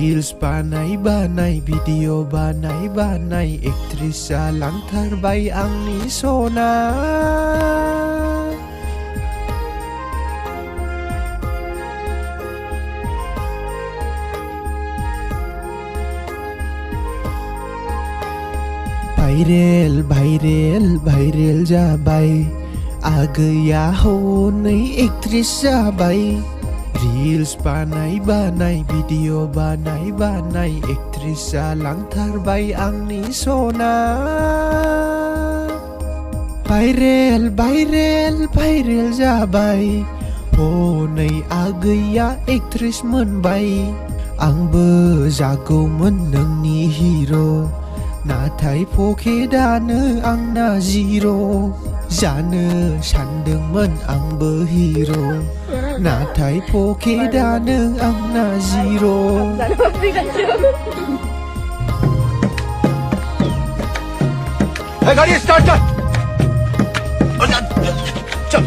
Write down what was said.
Reels बानाय video बानाय actress जालांथारबाय आंनि सना भाइरेल जाबाय आगैया हनै एक्ट्रेस जाबाय Reels बानाय भिडिअ बानाय एक्ट्रेस जालांथारबाय आंनि सना भाइरेल जाबाय हनै आगैया एक्ट्रेस मोनबाय आंबो जागौमोन नोंनि हिर' नाथाय पकेटानो आंना जिर' जानो सानदोंमोन आंबो हिर' नाथाय पकेटानो आंना जिर' गाड़ी स्टार्ट कर चल